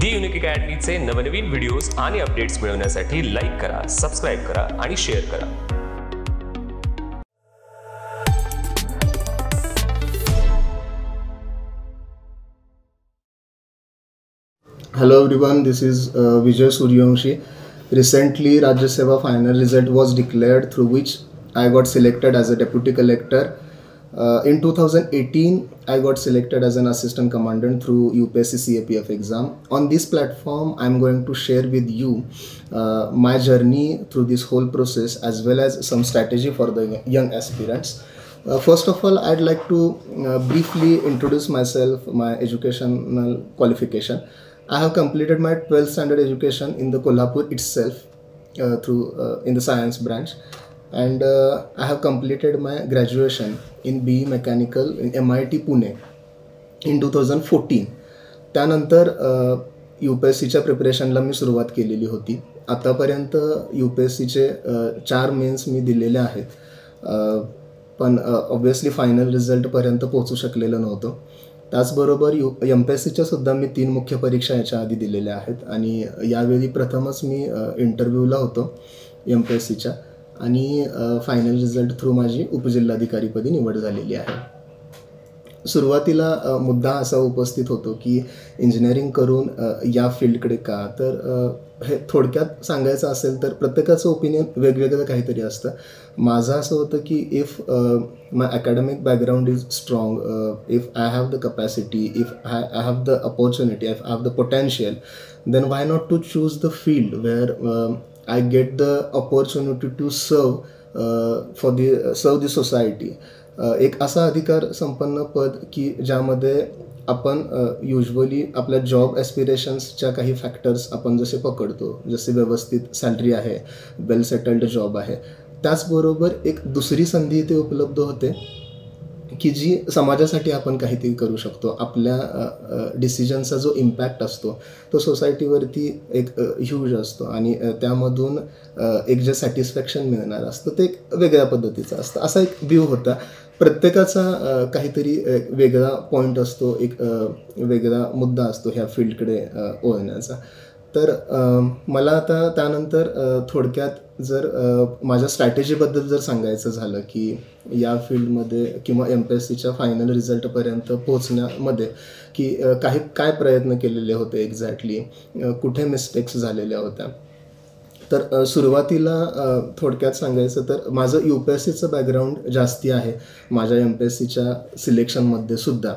दी unique अकॅडमीचे नवनवीन videos आणि updates मिळवण्यासाठी लाईक करा, सबस्क्राइब करा आणि शेअर करा. Hello everyone, this is Vijay Suryavanshi. Recently, Rajya Seva final result was declared, through which I got selected as a deputy collector. In 2018, I got selected as an assistant commandant through UPSC CAPF exam. On this platform, I'm going to share with you my journey through this whole process, as well as some strategy for the young aspirants. First of all, I'd like to briefly introduce myself, my educational qualification. I have completed my 12th standard education in the Kolhapur itself in the science branch, and I have completed my graduation in BE Mechanical in MIT Pune in 2014. त्यानंतर UPSCच्या प्रिपरेशनला मी सुरुवात केलेली होती. आतापर्यंत UPSCचे 4 men's मी दिलेले आहेत, पण obviously final रिझल्टपर्यंत पोहोचू शकलेलं नव्हतं. त्याचबरोबर MPSCच्या सुद्धा मी 3 मुख्य परीक्षा याच्या आधी दिलेल्या आहेत, आणि यावेळी प्रथमच मी इंटरव्ह्यूला होतो MPSCच्या, आणि फायनल रिझल्ट थ्रू माझी उपजिल्हाधिकारीपदी निवड झालेली आहे. सुरुवातीला मुद्दा असा उपस्थित होतो की इंजिनिअरिंग करून या फील्डकडे का, तर हे थोडक्यात सांगायचं असेल तर प्रत्येकाचं ओपिनियन वेगवेगळं काहीतरी असतं. माझं असं होतं की if my academic background is strong, if I have the capacity, if I have the opportunity, if I have the potential, then why not to choose the field where I get the opportunity to serve the society. एक असा अधिकार संपन्न पद की ज्यामध्ये आपण usually आपल्या job ॲस्पिरेशन्सच्या काही फॅक्टर्स आपण जसे पकडतो, जसे व्यवस्थित सॅलरी आहे, वेल सेटल्ड जॉब आहे, त्याचबरोबर एक दुसरी संधी इथे उपलब्ध होते की जी समाजासाठी आपण काहीतरी करू शकतो. आपल्या डिसिजनचा जो इम्पॅक्ट असतो तो सोसायटीवरती एक ह्यूज असतो, आणि त्यामधून एक जे सॅटिस्फॅक्शन मिळणार असतं ते एक वेगळ्या पद्धतीचं असतं. असा एक व्ह्यू होता. प्रत्येकाचा काहीतरी वेगळा पॉईंट असतो, एक वेगळा मुद्दा असतो ह्या फील्डकडे ओळखण्याचा. तर मला आता त्यानंतर थोडक्यात जर माझ्या स्ट्रॅटेजीबद्दल जर सांगायचं झालं की या फील्डमध्ये किंवा MPSCच्या फायनल रिझल्टपर्यंत पोहोचण्यामध्ये की काय प्रयत्न केलेले होते, एक्झॅक्टली कुठे मिस्टेक्स झालेल्या होत्या. तर सुरुवातीला थोडक्यात सांगायचं तर माझं UPSCचं बॅकग्राऊंड जास्ती आहे माझ्या MPSCच्या सिलेक्शनमध्ये सुद्धा.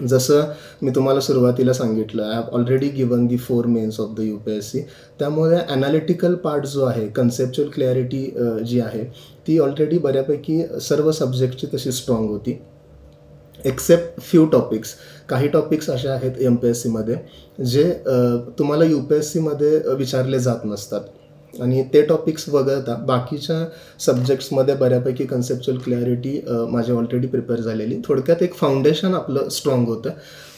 जसं मी तुम्हाला सुरुवातीला सांगितलं, I have already given the 4 mains of the UPSC. त्यामुळे ॲनालिटिकल पार्ट जो आहे, कन्सेप्च्युअल क्लॅरिटी जी आहे ती ऑलरेडी बऱ्यापैकी सर्व सब्जेक्टची तशी स्ट्रॉंग होती, एक्सेप्ट फ्यू टॉपिक्स. काही टॉपिक्स असे आहेत MPSCमध्ये जे तुम्हाला UPSCमध्ये विचारले जात नसतात, आणि ते टॉपिक्स वगळता बाकीच्या सब्जेक्ट्समध्ये बऱ्यापैकी कन्सेप्च्युअल क्लॅरिटी माझी ऑलरेडी प्रिपेअर झालेली. थोडक्यात एक फाउंडेशन आपलं स्ट्रॉंग होतं.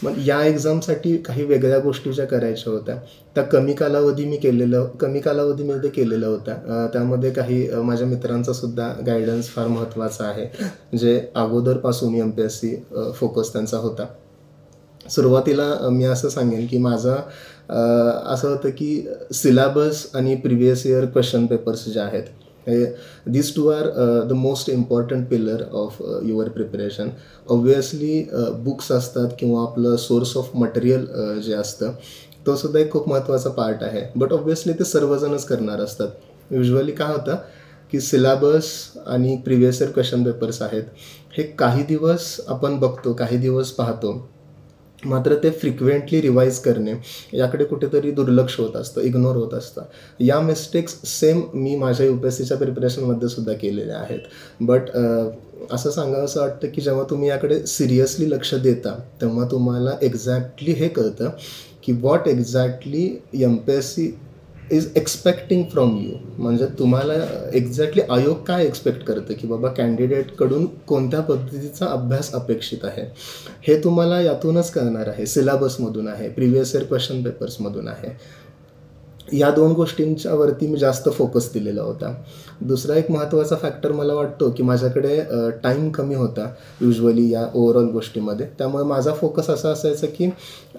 मग या एक्झामसाठी काही वेगळ्या गोष्टी ज्या करायच्या होत्या त्या कमी कालावधीमध्ये केलेल्या होत्या. त्यामध्ये काही माझ्या मित्रांचा सुद्धा गायडन्स फार महत्त्वाचा आहे, जे अगोदरपासून MPSC फोकस त्यांचा होता. सुरुवातीला मी असं सांगेन की माझा असं होतं की सिलेबस आणि प्रिव्हियस इयर क्वेश्चन पेपर्स जे आहेत, हे this 2 are the most important pillar of your preparation. Obviously books असतात किंवा आपलं सोर्स ऑफ मटेरियल जे असतं तो सुद्धा एक खूप महत्त्वाचा पार्ट आहे, बट ऑब्व्हियसली ते सर्वजणच करणार असतात. युजली काय होतं की सिलेबस आणि प्रिव्हियस इयर क्वेश्चन पेपर्स आहेत हे काही दिवस आपण बघतो, काही दिवस पाहतो, मात्र ते फ्रिक्वेंटली रिवाईज करणे याकडे कुठेतरी दुर्लक्ष होत असतं, इग्नोर होत असतं. या मिस्टेक्स सेम मी माझ्या UPSCच्या प्रिपरेशनमध्ये सुद्धा केलेल्या आहेत. बट असं सांगावं असं वाटतं की जेव्हा तुम्ही याकडे सिरियसली लक्ष देता तेव्हा तुम्हाला एक्झॅक्टली हे कळतं की what exactly MPSC is expecting from you. म्हणजे तुम्हाला एक्झॅक्टली आयोग काय एक्सपेक्ट करतं की बाबा कॅन्डिडेटकडून कोणत्या पद्धतीचा अभ्यास अपेक्षित आहे, हे तुम्हाला यातूनच कळणार आहे. सिलेबसमधून आहे, प्रिव्हियस इयर क्वेश्चन पेपर्समधून आहे. या 2 गोष्टींच्या वरती मी जास्त फोकस दिलेला होता. दुसरा एक महत्त्वाचा फॅक्टर मला वाटतो, की माझ्याकडे टाईम कमी होता युजुअली या ओव्हरऑल गोष्टीमध्ये. त्यामुळे माझा फोकस असा असायचा, की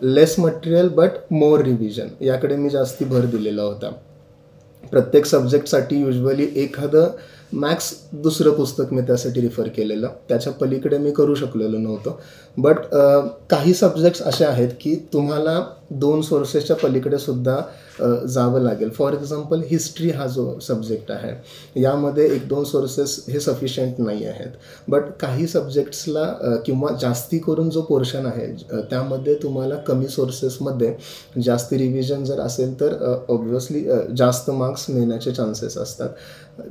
लेस मटेरियल बट मोर रिव्हिजन याकडे मी जास्ती भर दिलेला होता. प्रत्येक सब्जेक्टसाठी युजुअली एखादं मॅक्स दुसरं पुस्तक मी त्यासाठी रिफर केलेलं. त्याच्या पलीकडे मी करू शकलेलो नव्हतो. बट काही सब्जेक्ट्स असे आहेत की तुम्हाला 2 सोर्सेसच्या पलीकडे सुद्धा जावं लागेल. फॉर एक्झाम्पल हिस्ट्री हा जो सब्जेक्ट आहे यामध्ये 1-2 सोर्सेस हे सफिशियंट नाही आहेत. बट काही सब्जेक्ट्सला किंवा जास्ती करून जो पोर्शन आहे त्यामध्ये तुम्हाला कमी सोर्सेसमध्ये जास्ती रिव्हिजन जर असेल तर ऑब्व्हियसली जास्त मार्क्स मिळण्याचे चान्सेस असतात.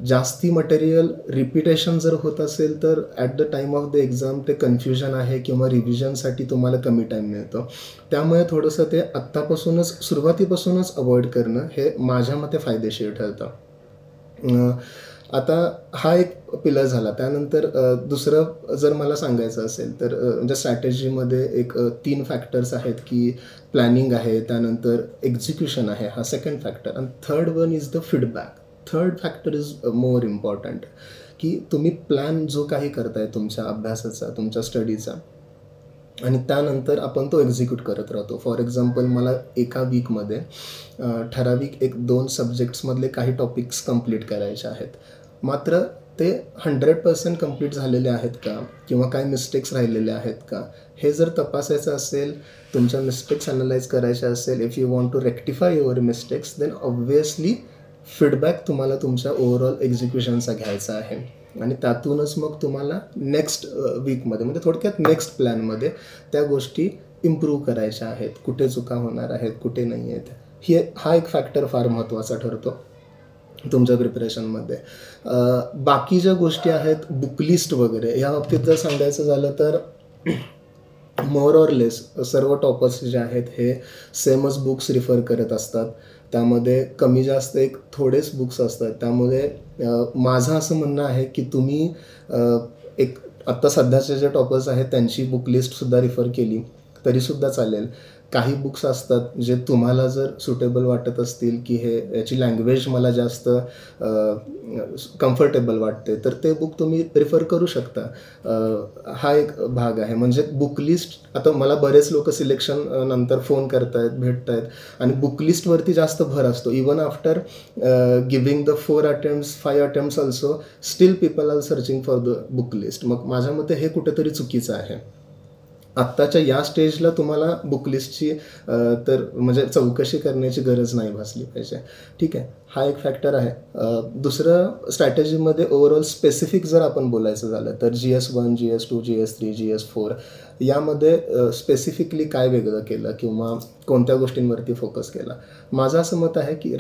जास्ती मटेरियल रिपिटेशन जर होत असेल तर at the time of the exam ते कन्फ्युजन आहे किंवा रिव्हिजनसाठी तुम्हाला कमी टाईम मिळतो. त्यामुळे थोडंसं ते आत्तापासूनच सुरुवातीपासूनच अवॉइड करणं हे माझ्या मते फायदेशीर ठरतं. आता हा एक पिलर झाला. त्यानंतर दुसरं जर मला सांगायचं असेल तर म्हणजे स्ट्रॅटेजीमध्ये एक 3 फॅक्टर्स आहेत की प्लॅनिंग आहे, त्यानंतर एक्झिक्युशन आहे, हा सेकंड फॅक्टर, आणि third one is the feedback. Third factor is more important, की तुम्ही प्लॅन जो काही करताय तुमच्या अभ्यासाचा, तुमच्या स्टडीचा, आणि त्यानंतर आपण तो एक्झिक्यूट करत राहतो. फॉर एक्झाम्पल मला एका वीकमध्ये ठराविक 1-2 सब्जेक्ट्समधले काही टॉपिक्स कंप्लीट करायचे आहेत. मात्र ते 100% कंप्लीट झालेले आहेत का किंवा काही मिस्टेक्स राहिलेले आहेत का हे जर तपासायचं असेल, तुमच्या मिस्टेक्स ॲनलाइज करायच्या असेल, if you want to rectify your mistakes, then obviously feedback तुम्हाला तुमच्या ओव्हरऑल एक्झिक्युशनचा घ्यायचा आहे. आणि त्यातूनच मग तुम्हाला नेक्स्ट वीकमध्ये म्हणजे थोडक्यात नेक्स्ट प्लॅनमध्ये त्या गोष्टी इम्प्रूव्ह करायच्या आहेत, कुठे चुका होणार आहेत, कुठे नाही आहेत. हा एक फॅक्टर फार महत्त्वाचा ठरतो तुमच्या प्रिपरेशनमध्ये. बाकी ज्या गोष्टी आहेत बुकलिस्ट वगैरे ह्या बाबतीत जर सांगायचं झालं तर मोर ऑर लेस सर्व टॉपर्स जे आहेत हे सेमच बुक्स रिफर करत असतात. त्यामध्ये कमी जास्त एक थोडेच बुक्स असतात. त्यामुळे माझं असं म्हणणं आहे की तुम्ही एक आत्ता सध्याचे जे टॉपर्स आहेत त्यांची बुकलिस्टसुद्धा रिफर केली तरीसुद्धा चालेल. काही बुक्स असतात जे तुम्हाला जर सुटेबल वाटत असतील की याची लँग्वेज मला जास्त कम्फर्टेबल वाटते तर ते बुक तुम्ही प्रिफर करू शकता. हा एक भाग आहे. म्हणजे बुकलिस्ट, आता मला बरेच लोक सिलेक्शन नंतर फोन करतायत, भेटतायत आणि बुकलिस्टवरती जास्त भर असतो. Even after giving the 4 attempts 5 attempts also still people are searching for the booklist. मग माझ्या मते हे कुठेतरी चुकीचं आहे. आत्ताच्या या स्टेजला तुम्हाला बुकलिस्टची तर म्हणजे चौकशी करण्याची गरज नाही भासली पाहिजे. ठीक आहे, हा एक फॅक्टर आहे. दुसरं स्ट्रॅटेजीमध्ये ओव्हरऑल स्पेसिफिक जर आपण बोलायचं झालं तर GS1, GS2, GS3, GS4 यामध्ये स्पेसिफिकली काय वेगळं केलं किंवा कोणत्या गोष्टींवरती फोकस केला. माझं असं मत आहे की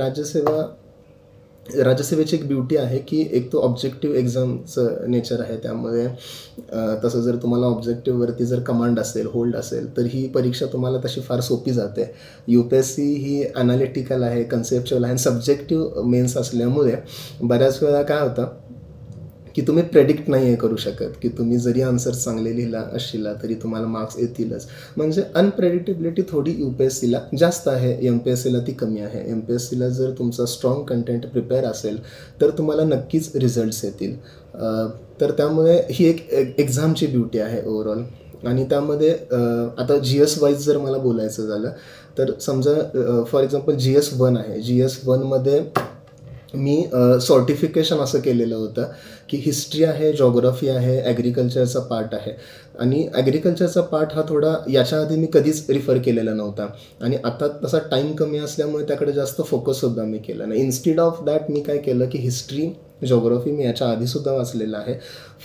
राज्यसेवेची एक ब्युटी आहे की एक तो ऑब्जेक्टिव्ह एक्झामचं नेचर आहे. त्यामुळे तसं जर तुम्हाला ऑब्जेक्टिव्हवरती जर कमांड असेल, होल्ड असेल तर ही परीक्षा तुम्हाला तशी फार सोपी जाते. UPSC ही ॲनालिटिकल आहे, कन्सेप्च्युअल आहे, सब्जेक्टिव्ह मेन्स असल्यामुळे बऱ्याच वेळा काय होतं की तुम्ही प्रेडिक्ट नाही आहे करू शकत की तुम्ही जरी आन्सर चांगले लिहिला असशिला तरी तुम्हाला मार्क्स येतीलच. म्हणजे अनप्रेडिक्टेबिलिटी थोडी UPSCला जास्त आहे, MPSCला ती कमी आहे. MPSCला जर तुमचा स्ट्रॉंग कंटेंट प्रिपेअर असेल तर तुम्हाला नक्कीच रिझल्ट्स येतील. तर त्यामुळे ही एक एक्झामची ब्युटी आहे ओव्हरऑल. आणि त्यामध्ये आता GS वाईज जर मला बोलायचं झालं तर समजा फॉर एक्झाम्पल GS1 आहे. GS1मध्ये मी सॉर्टिफिकेशन असं केलेलं होतं की हिस्ट्री आहे, जॉग्राफी आहे, ॲग्रिकल्चरचा पार्ट आहे. आणि ॲग्रिकल्चरचा पार्ट हा थोडा याच्या आधी मी कधीच रिफर केलेला नव्हता आणि आता तसा टाईम कमी असल्यामुळे त्याकडे जास्त फोकससुद्धा मी केला नाही. इन्स्टेड ऑफ दॅट मी काय केलं की हिस्ट्री, जॉग्राफी मी याच्या आधीसुद्धा वाचलेलं आहे.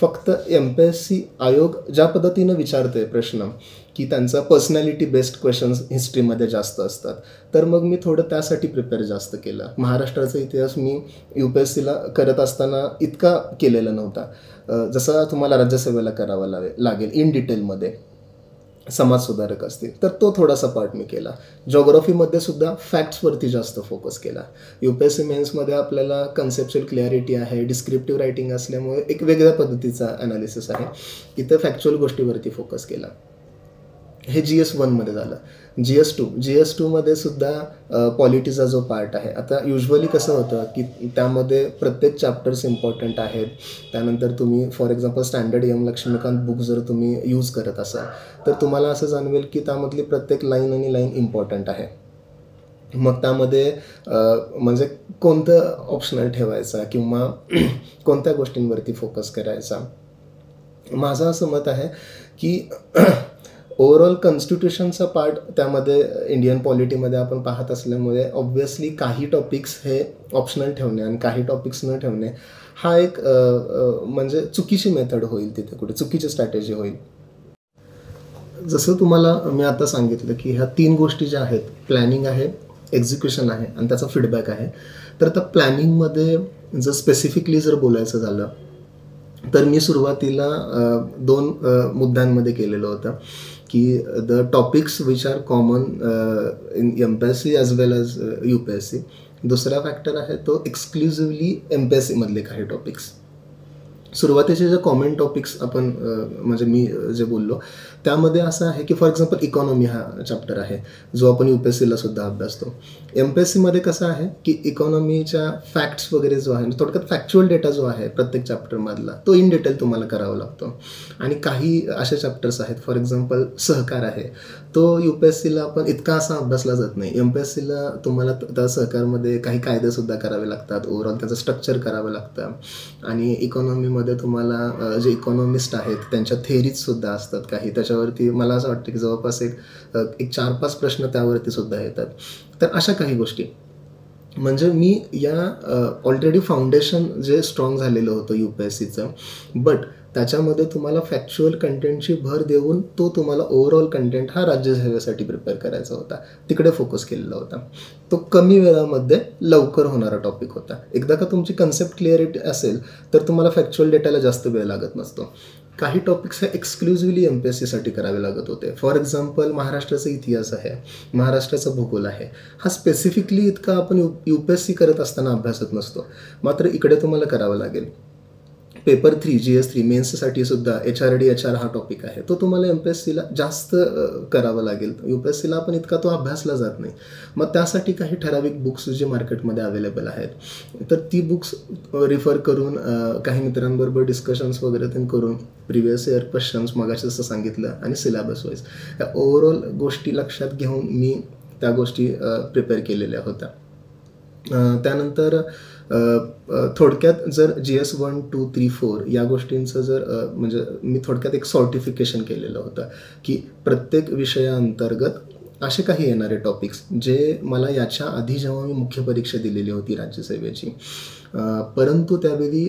फक्त MPSC आयोग ज्या पद्धतीनं विचारते प्रश्न की त्यांचा पर्सनॅलिटी बेस्ड क्वेश्चन्स हिस्ट्रीमध्ये जास्त असतात, तर मग मी थोडं त्यासाठी प्रिपेअर जास्त केलं. महाराष्ट्राचा इतिहास मी UPSCला करत असताना इतका केलेला नव्हता जसा तुम्हाला राज्यसेवेला करावा लागेल इन डिटेलमध्ये. समाजसुधारक असतील तर तो थोडासा पार्ट मी केला. जॉग्राफीमध्ये सुद्धा फॅक्ट्सवरती जास्त फोकस केला. UPSC मेन्समध्ये आपल्याला कन्सेप्च्युअल क्लॅरिटी आहे, डिस्क्रिप्टिव्ह रायटिंग असल्यामुळे एक वेगळ्या पद्धतीचा ॲनालिसिस आहे. इथं फॅक्च्युअल गोष्टीवरती फोकस केला. हे GS1मध्ये झालं. GS2मध्ये सुद्धा पॉलिटीचा जो पार्ट आहे, आता युजली कसं होतं की त्यामध्ये प्रत्येक चॅप्टर्स इम्पॉर्टंट आहेत. त्यानंतर तुम्ही for example standard M Laxmikanth book जर तुम्ही यूज करत असाल तर तुम्हाला असं जाणवेल की त्यामधली प्रत्येक लाईन आणि लाईन इम्पॉर्टंट आहे. मग त्यामध्ये म्हणजे कोणतं ऑप्शनल ठेवायचा किंवा कोणत्या गोष्टींवरती फोकस करायचा. माझं असं मत आहे की ओव्हरऑल कॉन्स्टिट्यूशनचा पार्ट त्यामध्ये इंडियन पॉलिटीमध्ये आपण पाहत असल्यामुळे ऑब्व्हियसली काही टॉपिक्स हे ऑप्शनल ठेवणे आणि काही टॉपिक्स न ठेवणे हा एक म्हणजे चुकीची मेथड होईल, तिथे कुठे चुकीची स्ट्रॅटेजी होईल. जसं तुम्हाला मी आता सांगितलं की ह्या 3 गोष्टी ज्या आहेत, प्लॅनिंग आहे, एक्झिक्युशन आहे आणि त्याचा फीडबॅक आहे. तर त्या प्लॅनिंगमध्ये जर स्पेसिफिकली जर बोलायचं झालं तर मी सुरुवातीला 2 मुद्द्यांमध्ये केलेलं होतं की the topics which are common in MPSC as well as UPSC. दुसरा फॅक्टर आहे तो एक्सक्लुझिव्हली MPSC मधले काही टॉपिक्स. सुरुवातीचे जे कॉमन टॉपिक्स आपण म्हणजे मी जे बोललो त्यामध्ये असं आहे की फॉर एक्झाम्पल इकॉनॉमी हा चॅप्टर आहे जो आपण UPSCला सुद्धा अभ्यासतो. MPSCमध्ये कसं आहे की इकॉनॉमीच्या फॅक्ट्स वगैरे जो आहे, थोडक्यात फॅक्च्युअल डेटा जो आहे प्रत्येक चॅप्टरमधला तो इन डिटेल तुम्हाला करावा लागतो. आणि काही असे चॅप्टर्स आहेत, फॉर एक्झाम्पल सहकार आहे, तो UPSCला आपण इतका असा अभ्यासला जात नाही. MPSCला तुम्हाला त्या सहकारमध्ये काही कायदेसुद्धा करावे लागतात, ओव्हरऑल त्याचं स्ट्रक्चर करावं लागतं. आणि इकॉनॉमीमध्ये तुम्हाला जे इकॉनॉमिस्ट आहेत त्यांच्या थेरीजसुद्धा असतात काही, त्याच्यावरती मला असं वाटतं की जवळपास एक 4-5 प्रश्न त्यावरती सुद्धा येतात. तर अशा काही गोष्टी म्हणजे मी या ऑलरेडी फाउंडेशन जे स्ट्रॉंग झालेलं होतं UPSCचं, बट त्याच्यामध्ये तुम्हाला फॅक्च्युअल कंटेंटची भर देऊन तो तुम्हाला ओव्हरऑल कंटेंट हा राज्यसेवेसाठी प्रिपेअर करायचा होता, तिकडे फोकस केलेला होता. तो कमी वेळामध्ये लवकर होणारा टॉपिक होता. एकदा का तुमची कन्सेप्ट क्लिअरिटी असेल तर तुम्हाला फॅक्च्युअल डेटाला जास्त वेळ लागत नसतो. काही टॉपिक्स हे एक्सक्लुझिव्हली MPSCसाठी करावे लागत होते. फॉर एक्झाम्पल महाराष्ट्राचा इतिहास आहे, महाराष्ट्राचा भूगोल आहे, हा स्पेसिफिकली इतका आपण UPSC करत असताना अभ्यासत नसतो, मात्र इकडे तुम्हाला करावं लागेल. पेपर 3 GS3 मेन्ससाठी सुद्धा HRD HR हा टॉपिक आहे, तो तुम्हाला MPSCला जास्त करावा लागेल. UPSCला आपण इतका तो अभ्यासला जात नाही. मग त्यासाठी काही ठराविक बुक्स जे मार्केटमध्ये अवेलेबल आहेत तर ती बुक्स रिफर करून काही मित्रांबरोबर डिस्कशन्स वगैरे ते करून प्रिव्हियस इयर क्वेश्चन्स मगाशी जसं सांगितलं आणि सिलेबस वाईज या ओव्हरऑल गोष्टी लक्षात घेऊन मी त्या गोष्टी प्रिपेअर केलेल्या होत्या. त्यानंतर थोडक्यात जर GS1, 2, 3, 4 या गोष्टींचं जर म्हणजे मी थोडक्यात एक सॉर्टिफिकेशन केलेलं होतं की प्रत्येक विषयाअंतर्गत असे काही येणारे टॉपिक्स जे मला याच्या आधी जेव्हा मी मुख्य परीक्षा दिलेली होती राज्यसेवेची, परंतु त्यावेळी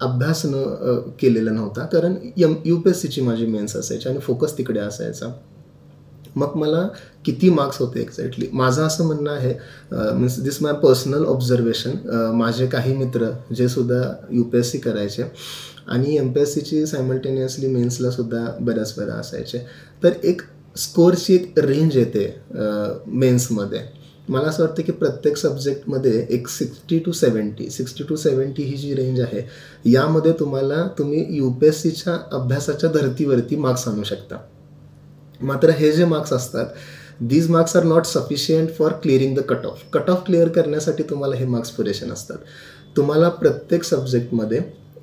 अभ्यास केलेला नव्हता कारण UPSCची माझी मेन्स असायची आणि फोकस तिकडे असायचा. मग मला किती मार्क्स होते एक्झॅक्टली माझं असं म्हणणं आहे, मीन्स दिस माय पर्सनल ऑब्झर्वेशन. माझे काही मित्र जे सुद्धा UPSC करायचे आणि MPSCची सायमल्टेनियसली मेन्सला सुद्धा बऱ्याच वेळा असायचे, तर एक स्कोअरची एक रेंज येते मेन्समध्ये. मला असं वाटतं की प्रत्येक सब्जेक्टमध्ये एक 60 to 70 ही जी रेंज आहे यामध्ये तुम्ही UPSCच्या अभ्यासाच्या धर्तीवरती मार्क्स आणू शकता. मात्र हे जे मार्क्स असतात these marks are not sufficient for clearing the cut off. Cut off clear करण्यासाठी तुम्हाला हे मार्क्स पुरेसे नसतात. तुम्हाला प्रत्येक सब्जेक्टमध्ये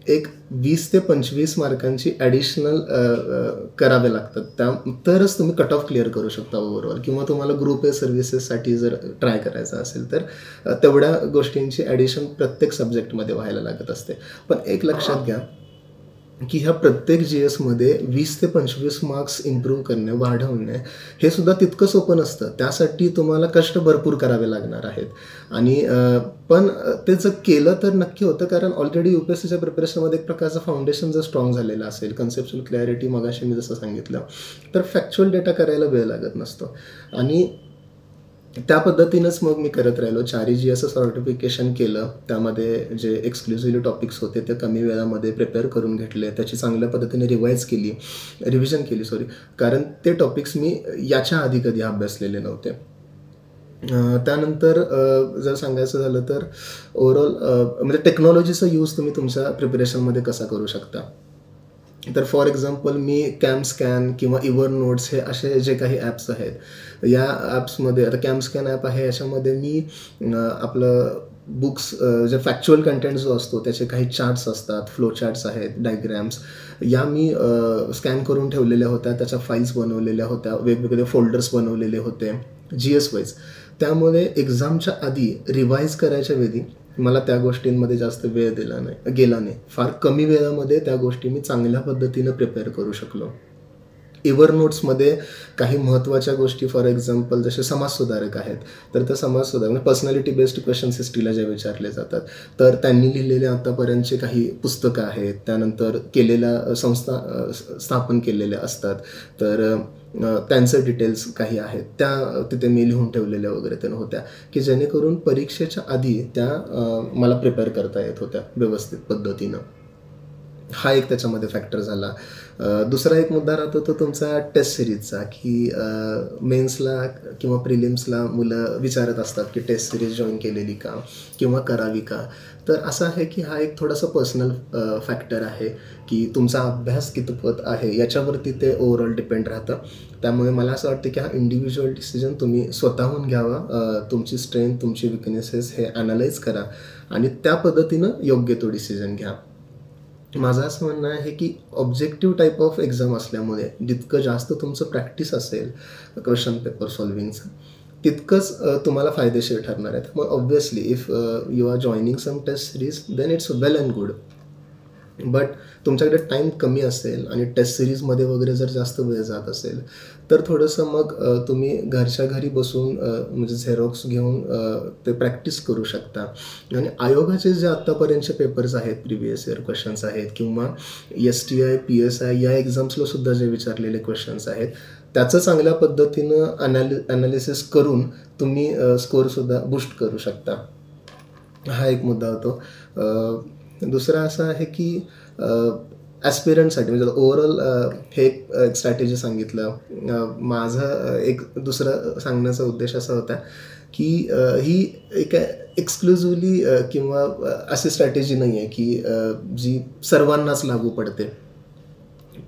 एक 20 ते 25 मार्कांची ॲडिशनल करावे लागतात, तरच तुम्ही कट ऑफ क्लिअर करू शकता ओव्हरऑल. किंवा तुम्हाला ग्रुप ए सर्व्हिसेससाठी जर ट्राय करायचं असेल तर तेवढ्या गोष्टींची ॲडिशन प्रत्येक सब्जेक्टमध्ये व्हायला लागत असते. पण एक लक्षात घ्या की ह्या प्रत्येक GSमध्ये 20 ते 25 मार्क्स इम्प्रूव्ह करणे, वाढवणे हे सुद्धा तितकं सोपं नसतं. त्यासाठी तुम्हाला कष्ट भरपूर करावे लागणार आहेत. आणि पण ते जर केलं तर नक्की होतं, कारण ऑलरेडी UPSCच्या प्रिपरेशनमध्ये एक प्रकारचं फाउंडेशन जर स्ट्रॉंग झालेलं असेल, कन्सेप्च्युअल क्लॅरिटी मगाशी मी जसं सांगितलं, तर फॅक्च्युअल डेटा करायला वेळ लागत नसतो. आणि त्या पद्धतीनंच मग मी करत राहिलो. 4G असं सर्टिफिकेशन केलं, त्यामध्ये जे एक्सक्लुझिव्हली टॉपिक्स होते ते कमी वेळामध्ये प्रिपेअर करून घेतले, त्याची चांगल्या पद्धतीने रिव्हिजन केली कारण ते टॉपिक्स मी याच्या आधी कधी अभ्यासलेले नव्हते. त्यानंतर जर सांगायचं झालं तर ओव्हरऑल म्हणजे टेक्नॉलॉजीचा यूज तुम्ही तुमच्या प्रिपरेशनमध्ये कसा करू शकता. तर फॉर एक्झाम्पल मी कॅमस्कॅन किंवा इवर नोट्स हे असे जे काही ॲप्स आहेत, या ॲप्समध्ये आता कॅमस्कॅन ॲप आहे, याच्यामध्ये मी आपलं बुक्स जे फॅक्च्युअल कंटेंट जो असतो त्याचे काही चार्ट्स असतात, फ्लो चार्ट्स आहेत, डायग्रॅम्स, या मी स्कॅन करून ठेवलेल्या होत्या, त्याच्या फाईल्स बनवलेल्या होत्या, वेगवेगळे फोल्डर्स बनवलेले होते GS वाईज. त्यामुळे एक्झामच्या आधी रिवाईज करायच्या वेळी मला त्या गोष्टींमध्ये जास्त वेळ गेला नाही. फार कमी वेळामध्ये त्या गोष्टी मी चांगल्या पद्धतीनं प्रिपेअर करू शकलो. इवर नोट्समध्ये काही महत्त्वाच्या गोष्टी, फॉर एक्झाम्पल जसे समाजसुधारक आहेत, तर त्या समाजसुधारक म्हणजे पर्सनॅलिटी बेस्ड क्वेश्चन्स हिस्ट्रीला जे विचारले जातात, तर त्यांनी लिहिलेले आतापर्यंतचे काही पुस्तकं आहेत, त्यानंतर केलेल्या संस्था स्थापन केलेल्या असतात, तर त्यांचे डिटेल्स काही आहेत, त्या तिथे मी लिहून ठेवलेल्या वगैरे त्यांना होत्या, की जेणेकरून परीक्षेच्या आधी त्या मला प्रिपेअर करता येत होत्या व्यवस्थित पद्धतीनं. हा एक त्याच्यामध्ये फॅक्टर झाला. दुसरा एक मुद्दा राहतो तो तुमचा टेस्ट सिरीजचा, की मेन्सला किंवा प्रिलिम्सला मुलं विचारत असतात की टेस्ट सिरीज जॉईन केलेली का किंवा करावी का. तर असं आहे की हा एक थोडासा पर्सनल फॅक्टर आहे की तुमचा अभ्यास कितपत आहे याच्यावरती ते ओव्हरऑल डिपेंड राहतं. त्यामुळे मला असं वाटतं की हा इंडिव्हिज्युअल डिसिजन तुम्ही स्वतःहून घ्यावा. तुमची स्ट्रेंथ, तुमची विकनेसेस हे ॲनालाइज करा आणि त्या पद्धतीनं योग्य तो डिसिजन घ्या. माझं असं म्हणणं आहे की ऑब्जेक्टिव्ह टाईप ऑफ एक्झाम असल्यामुळे जितकं जास्त तुमचं प्रॅक्टिस असेल क्वेश्चन पेपर सॉल्विंगचं, तितकंच तुम्हाला फायदेशीर ठरणार आहे. मग obviously if you are joining some test series then it's well and good. But तुमच्याकडे टाईम कमी असेल आणि टेस्ट सिरीजमध्ये वगैरे जर जास्त वेळ जात असेल तर थोडंसं मग तुम्ही घरच्या घरी बसून म्हणजे झेरॉक्स घेऊन ते प्रॅक्टिस करू शकता. आणि आयोगाचे जे आत्तापर्यंतचे पेपर्स आहेत, प्रिव्हियस इयर क्वेश्चन्स आहेत किंवा STI PSI या एक्झाम्सला सुद्धा जे विचारलेले क्वेश्चन्स आहेत त्याचं चांगल्या पद्धतीनं ॲनालिसिस करून तुम्ही स्कोअरसुद्धा बूस्ट करू शकता. हा एक मुद्दा होतो. दुसरा असा आहे की ॲस्पिरंटसाठी म्हणजे ओव्हरऑल हे एक स्ट्रॅटेजी सांगितलं. माझा एक दुसरा सांगण्याचा उद्देश असा होता की ही एक एक्सक्लुझिव्हली किंवा अशी स्ट्रॅटेजी नाही आहे की जी सर्वांनाच लागू पडते.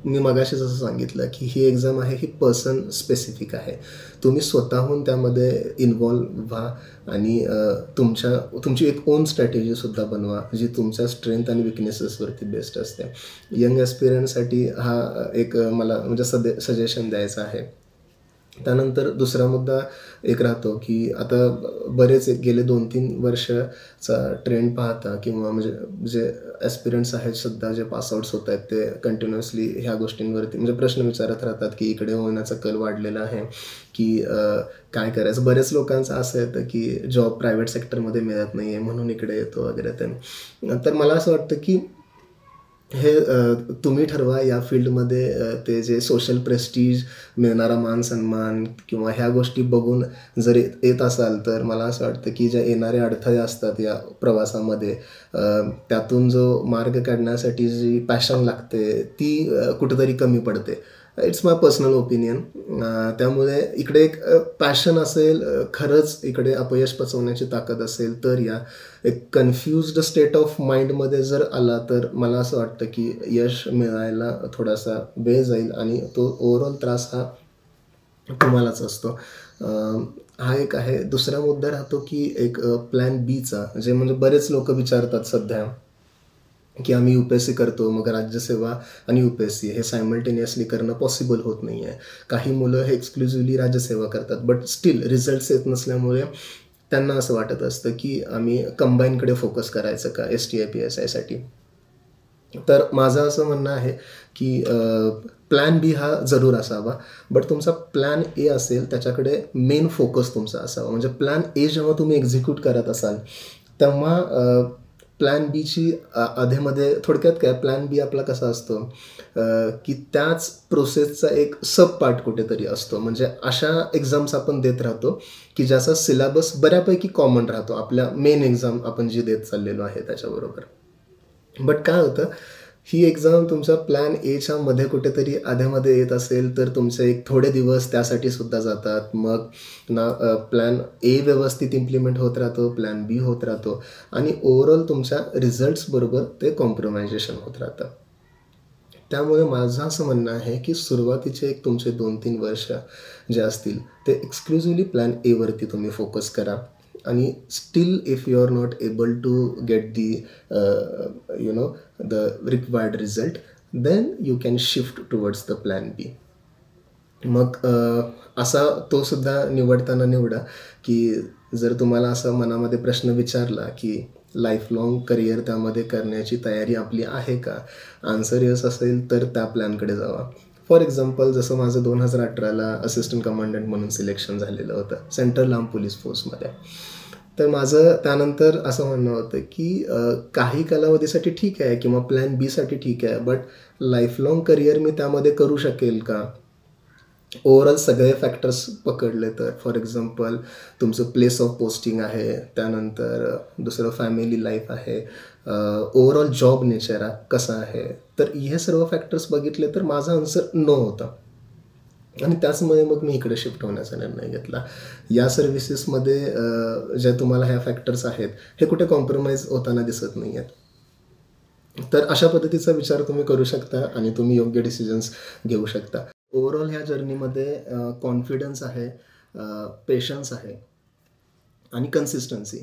मी मगाशी जसं सांगितलं की ही एक्झाम आहे, ही पर्सन स्पेसिफिक आहे. तुम्ही स्वतःहून त्यामध्ये इन्व्हॉल्व व्हा आणि तुमची एक ओन स्ट्रॅटेजीसुद्धा बनवा जी तुमच्या स्ट्रेंथ आणि विकनेसेसवरती बेस्ड असते. यंग ॲस्पिरंटसाठी हा एक मला म्हणजे सजेशन द्यायचं आहे. त्यानंतर दुसरा मुद्दा एक राहतो की आता बरेच गेले 2-3 वर्षाचा ट्रेंड पाहता किंवा म्हणजे जे ॲस्पिरंट्स आहेत सध्या, जे पासआउट्स होत आहेत, ते कंटिन्युअसली ह्या गोष्टींवरती म्हणजे प्रश्न विचारत राहतात की इकडे होण्याचा कल वाढलेला आहे की काय करायचं. बरेच लोकांचं असं येतं की जॉब प्रायव्हेट सेक्टरमध्ये मिळत नाही आहे म्हणून इकडे येतो वगैरे. तर मला असं वाटतं की हे तुम्ही ठरवा या फील्डमध्ये ते जे सोशल प्रेस्टीज, मिळणारा मान सन्मान किंवा ह्या गोष्टी बघून जर येत असाल तर मला असं वाटतं की जे येणारे अडथळे असतात या प्रवासामध्ये, त्यातून जो मार्ग काढण्यासाठी जी पॅशन लागते ती कुठेतरी कमी पडते. It's my personal opinion. त्यामुळे इकडे एक पॅशन असेल, खरंच इकडे अपयश पचवण्याची ताकद असेल तर या. एक कन्फ्युज्ड स्टेट ऑफ माइंडमध्ये जर आला तर मला असं वाटतं की यश मिळायला थोडासा वेळ जाईल आणि तो ओव्हरऑल त्रास हा तुम्हालाच असतो. हा एक आहे. दुसरा मुद्दा राहतो की एक प्लॅन बीचा, जे म्हणजे बरेच लोक विचारतात सध्या की आम्ही UPSC करतो, मग राज्यसेवा आणि UPSC हे सायमल्टेनियसली करणं पॉसिबल होत नाही आहे. काही मुलं हे एक्सक्लुझिव्हली राज्यसेवा करतात, बट स्टील रिझल्ट्स येत नसल्यामुळे त्यांना असं वाटत असतं की आम्ही कंबाईनकडे फोकस करायचं का STI PSIसाठी. तर माझं असं म्हणणं आहे की प्लॅन बी हा जरूर असावा, बट तुमचा प्लॅन ए असेल त्याच्याकडे मेन फोकस तुमचा असावा. म्हणजे प्लॅन ए जेव्हा तुम्ही एक्झिक्यूट करत असाल तेव्हा प्लॅन बीची अधेमध्ये थोडक्यात काय, प्लॅन बी आपला कसा असतो की त्याच प्रोसेसचा एक सब पार्ट कुठेतरी असतो. म्हणजे अशा एक्झाम्स आपण देत राहतो की ज्याचा सिलेबस बऱ्यापैकी कॉमन राहतो आपल्या मेन एक्झाम आपण जी देत चाललेलो आहे त्याच्याबरोबर. बट काय होतं, ही एक्झाम तुमच्या प्लॅन एच्या मध्ये कुठेतरी अध्यामध्ये येत असेल तर तुमचे एक थोडे दिवस त्यासाठी सुद्धा जातात. मग ना प्लॅन ए व्यवस्थित इम्प्लिमेंट होत राहतो, प्लॅन बी होत राहतो आणि ओव्हरऑल तुमच्या रिझल्ट्स बरोबर ते कॉम्प्रोमायझेशन होत राहतं. त्यामुळे माझं असं म्हणणं आहे की सुरुवातीचे एक तुमचे 2-3 वर्ष जे असतील ते एक्सक्लुझिव्हली प्लॅन एवरती तुम्ही फोकस करा. आणि still if you are not able to get the the required result, then you can shift towards the plan B. मग असा तो सुद्धा निवडताना निवडा की जर तुम्हाला असा मनामध्ये प्रश्न विचारला की लाईफ लाँग करिअर त्यामध्ये करण्याची तयारी आपली आहे का, आन्सर येस असेल तर त्या प्लॅनकडे जावा. फॉर एक्झाम्पल जसं माझं 2018ला असिस्टंट कमांडंट म्हणून सिलेक्शन झालेलं होतं सेंट्रल आर्म पोलीस फोर्समध्ये. तर माझं त्यानंतर असं म्हणणं होतं की काही कालावधीसाठी ठीक आहे किंवा प्लॅन बीसाठी ठीक आहे, बट लाईफ लाँग करिअर मी त्यामध्ये करू शकेल का. ओव्हरऑल सगळे फॅक्टर्स पकडले तर फॉर एक्झाम्पल तुमचं प्लेस ऑफ पोस्टिंग आहे, त्यानंतर दुसरं फॅमिली लाईफ आहे, ओव्हरऑल जॉब नेचर कसा आहे, तर हे सर्व फॅक्टर्स बघितले तर माझा आन्सर नो होता. आणि त्याचमुळे मग मी इकडे शिफ्ट होण्याचा निर्णय घेतला. या सर्व्हिसेसमध्ये ज्या तुम्हाला ह्या फॅक्टर्स आहेत हे कुठे कॉम्प्रोमाइज होताना दिसत नाही आहेत. तर अशा पद्धतीचा विचार तुम्ही करू शकता आणि तुम्ही योग्य डिसिजन्स घेऊ शकता. ओव्हरऑल ह्या जर्नीमध्ये कॉन्फिडन्स आहे, पेशन्स आहे आणि कन्सिस्टन्सी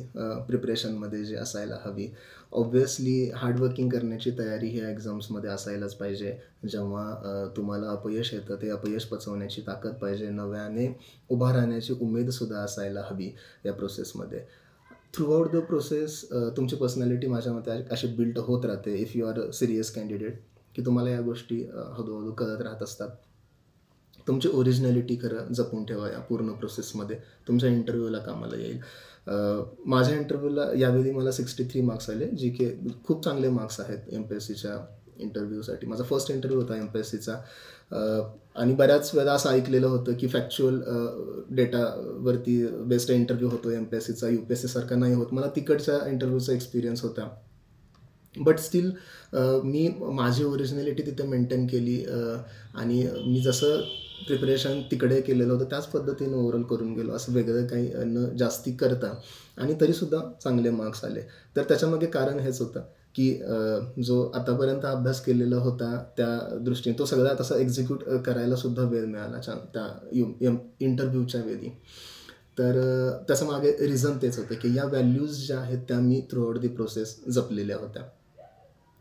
प्रिपरेशनमध्ये जी असायला हवी. ऑब्व्हियसली हार्डवर्किंग करण्याची तयारी ह्या एक्झाम्समध्ये असायलाच पाहिजे. जेव्हा तुम्हाला अपयश येतं ते अपयश पचवण्याची ताकद पाहिजे, नव्याने उभा राहण्याची उमेदसुद्धा असायला हवी या प्रोसेसमध्ये. थ्रूआउट द प्रोसेस तुमची पर्सनॅलिटी माझ्या मते अशी बिल्ड होत राहते if you are serious candidate, की तुम्हाला या गोष्टी हळूहळू कळत राहत असतात. तुमची ओरिजिनॅलिटी खरं जपून ठेवा या पूर्ण प्रोसेसमध्ये, तुमच्या इंटरव्ह्यूला कामाला येईल. माझ्या इंटरव्ह्यूला यावेळी मला 63 मार्क्स आले, जे की खूप चांगले मार्क्स आहेत MPSCच्या इंटरव्ह्यूसाठी. माझा फर्स्ट इंटरव्ह्यू होता MPSCचा. आणि बऱ्याच वेळा असं ऐकलेलं होतं की फॅक्च्युअल डेटावरती बेस्ड इंटरव्ह्यू होतो MPSCचा, UPSCसारखा नाही होत. मला तिकडच्या इंटरव्ह्यूचा एक्सपिरियन्स होता, बट स्टील मी माझी ओरिजिनॅलिटी तिथे मेंटेन केली आणि मी जसं प्रिपरेशन तिकडे केलेलं होतं त्याच पद्धतीने ओव्हरऑल करून गेलो, असं वेगळं काही न जास्ती करता, आणि तरीसुद्धा चांगले मार्क्स आले. तर त्याच्यामागे कारण हेच होतं की जो आतापर्यंत अभ्यास केलेला होता त्या दृष्टीने तो सगळा तसा एक्झिक्यूट करायलासुद्धा वेळ मिळाला त्या इंटरव्ह्यूच्या वेळी. तर त्याच्या मागे रिझन तेच होतं की या व्हॅल्यूज ज्या आहेत त्या मी थ्रूआउट दी प्रोसेस जपलेल्या होत्या.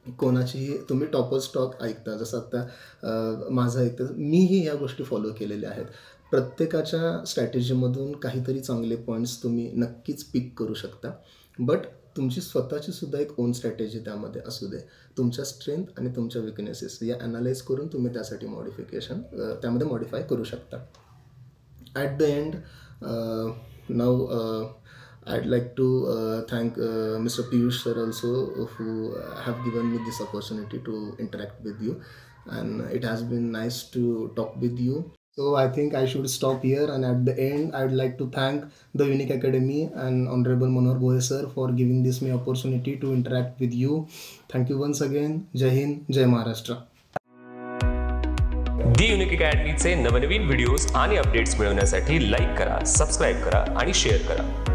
कोणाचीही तुम्ही टॉपर्स टॉक ऐकता, जसं आत्ता माझं ऐकतं, मीही या गोष्टी फॉलो केलेल्या आहेत. प्रत्येकाच्या स्ट्रॅटेजीमधून काहीतरी चांगले पॉईंट्स तुम्ही नक्कीच पिक करू शकता, बट तुमची स्वतःची सुद्धा एक ओन स्ट्रॅटेजी त्यामध्ये असू दे. तुमच्या स्ट्रेंथ आणि तुमच्या विकनेसेस या ॲनालाइज करून तुम्ही त्यासाठी त्यामध्ये मॉडिफाय करू शकता. At the end now I'd like to thank Mr. Piyush sir also, who have given me this opportunity to interact with you, and it has been nice to talk with you. So I think I should stop here, and at the end I'd like to thank the Unique Academy and Honorable Manohar Gohe sir for giving this me opportunity to interact with you. Thank you once again. Jai Hind, Jai Maharashtra. The unique अकॅडमीचे नवनवीन videos आणि updates मिळवण्यासाठी like करा, subscribe करा आणि share करा.